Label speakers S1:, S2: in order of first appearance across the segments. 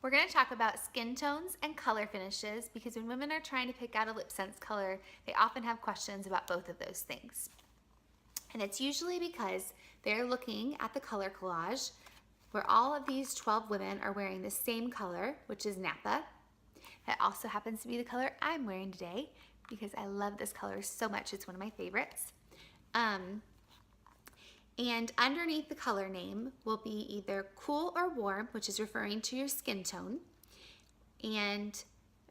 S1: We're going to talk about skin tones and color finishes because when women are trying to pick out a LipSense color, they often have questions about both of those things. And it's usually because they're looking at the color collage where all of these 12 women are wearing the same color, which is Napa. That also happens to be the color I'm wearing today because I love this color so much. It's one of my favorites. And underneath the color name will be either cool or warm, which is referring to your skin tone, and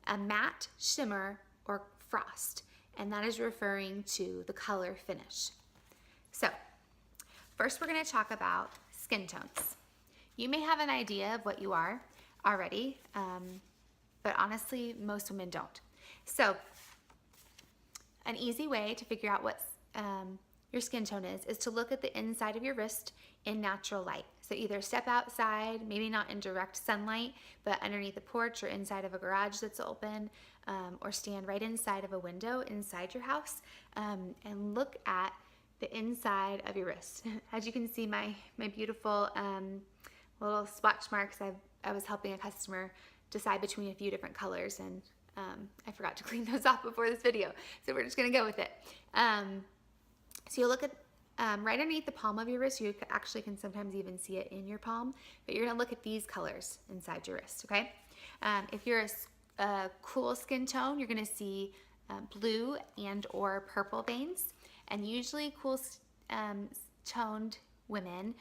S1: a matte, shimmer, or frost, and that is referring to the color finish. So first we're going to talk about skin tones. You may have an idea of what you are already, but honestly most women don't. So an easy way to figure out what your skin tone is to look at the inside of your wrist in natural light. So either step outside, maybe not in direct sunlight, but underneath a porch or inside of a garage that's open, or stand right inside of a window inside your house, and look at the inside of your wrist. As you can see, my beautiful little swatch marks, I was helping a customer decide between a few different colors, and I forgot to clean those off before this video, so we're just gonna go with it. So you'll look at right underneath the palm of your wrist. You actually can sometimes even see it in your palm, but you're gonna look at these colors inside your wrist, okay? If you're a cool skin tone, you're gonna see blue and or purple veins, and usually cool toned women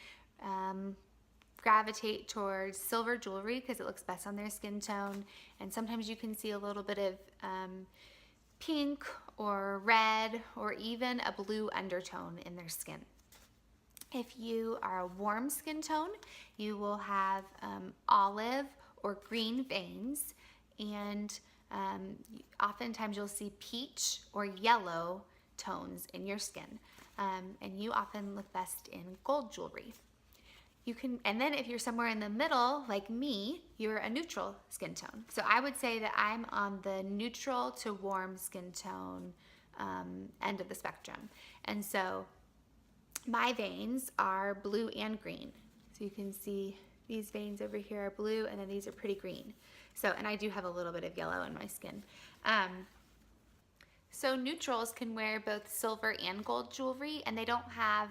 S1: gravitate towards silver jewelry because it looks best on their skin tone, and sometimes you can see a little bit of pink or red or even a blue undertone in their skin. If you are a warm skin tone, you will have olive or green veins, and oftentimes you'll see peach or yellow tones in your skin, and you often look best in gold jewelry. And then if you're somewhere in the middle, like me, you're a neutral skin tone. So I would say that I'm on the neutral to warm skin tone end of the spectrum. And so my veins are blue and green. So you can see these veins over here are blue, and then these are pretty green. So, and I do have a little bit of yellow in my skin. So neutrals can wear both silver and gold jewelry, and they don't have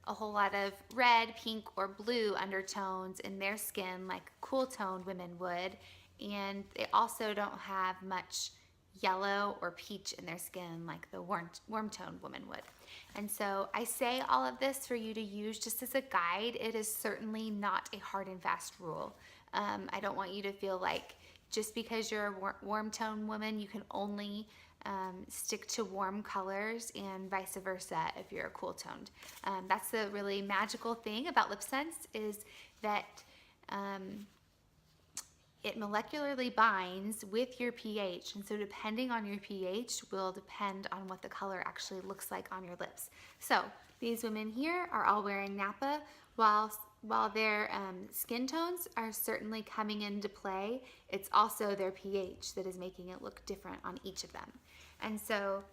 S1: a whole lot of red, pink, or blue undertones in their skin like cool toned women would, and they also don't have much yellow or peach in their skin like the warm toned woman would. And so I say all of this for you to use just as a guide. It is certainly not a hard and fast rule. I don't want you to feel like just because you're a warm tone woman you can only stick to warm colors, and vice versa if you're a cool toned. That's the really magical thing about LipSense, is that it molecularly binds with your pH, and so depending on your pH will depend on what the color actually looks like on your lips. So these women here are all wearing Napa, while their skin tones are certainly coming into play. It's also their pH that is making it look different on each of them. And so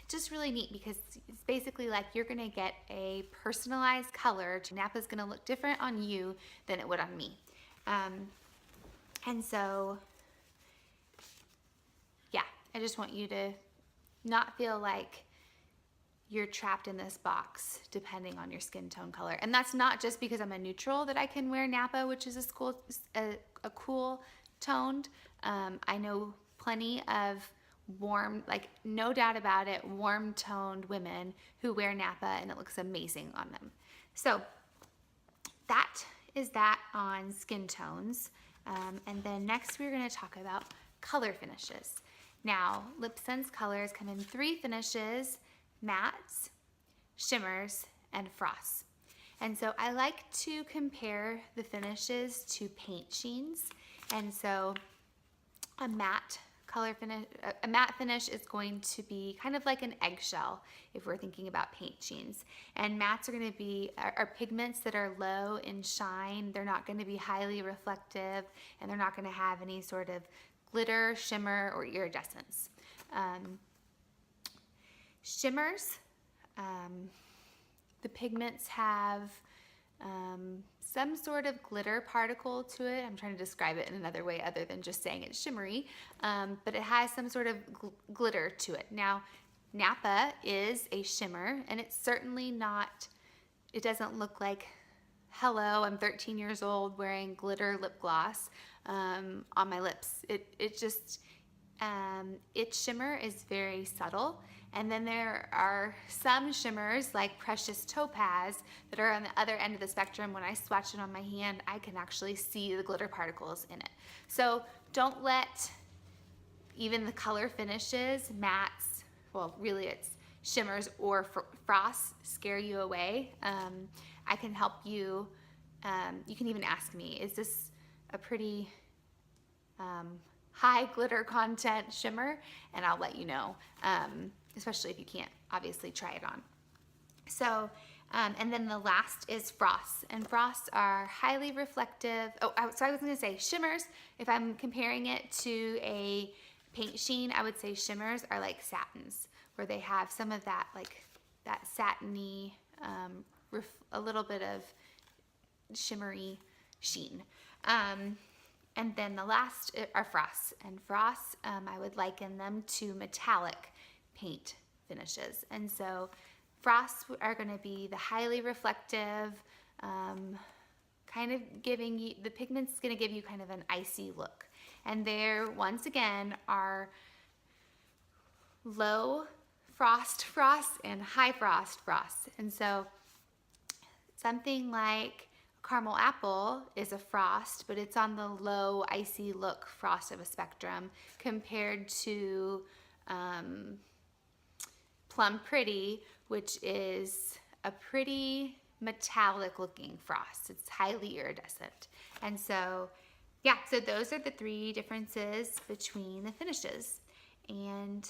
S1: it's just really neat because it's basically like you're gonna get a personalized color. Napa's gonna look different on you than it would on me. And so, yeah, I just want you to not feel like you're trapped in this box depending on your skin tone color. And that's not just because I'm a neutral that I can wear Napa, which is a cool toned. I know plenty of warm, like no doubt about it, warm toned women who wear Napa and it looks amazing on them. So that is that on skin tones. And then next we're going to talk about color finishes. Now, LipSense colors come in 3 finishes: mattes, shimmers, and frosts. And so I like to compare the finishes to paint sheens. And so a matte finish is going to be kind of like an eggshell if we're thinking about paint sheens. And mattes are going to be are pigments that are low in shine. They're not going to be highly reflective, and they're not going to have any sort of glitter, shimmer, or iridescence. Shimmers, the pigments have some sort of glitter particle to it. I'm trying to describe it in another way other than just saying it's shimmery, but it has some sort of glitter to it. Now, Napa is a shimmer, and it's certainly not, it doesn't look like, hello, I'm 13 years old wearing glitter lip gloss on my lips. Its shimmer is very subtle. And then there are some shimmers like Precious Topaz that are on the other end of the spectrum. When I swatch it on my hand, I can actually see the glitter particles in it. So don't let even the color finishes, mattes, well, really it's shimmers or frosts scare you away. I can help you. You can even ask me, is this a pretty high glitter content shimmer? And I'll let you know, especially if you can't obviously try it on. So, and then the last is frosts, and frosts are highly reflective. Oh, so I was gonna say shimmers. If I'm comparing it to a paint sheen, I would say shimmers are like satins, where they have some of that, like that satiny, a little bit of shimmery sheen. And then the last are frosts, and frosts, I would liken them to metallic paint finishes. And so frosts are going to be the highly reflective, kind of giving you, the pigment's going to give you kind of an icy look. And there, once again, are low frosts and high frosts. And so something like caramel apple is a frost, but it's on the low icy look frost of a spectrum compared to Plum Pretty, which is a pretty metallic looking frost. It's highly iridescent. And so, yeah, so those are the three differences between the finishes. And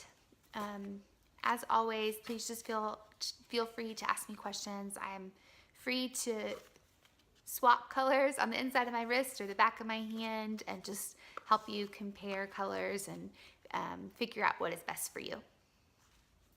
S1: as always, please just feel free to ask me questions. I'm free to swap colors on the inside of my wrist or the back of my hand and just help you compare colors and figure out what is best for you.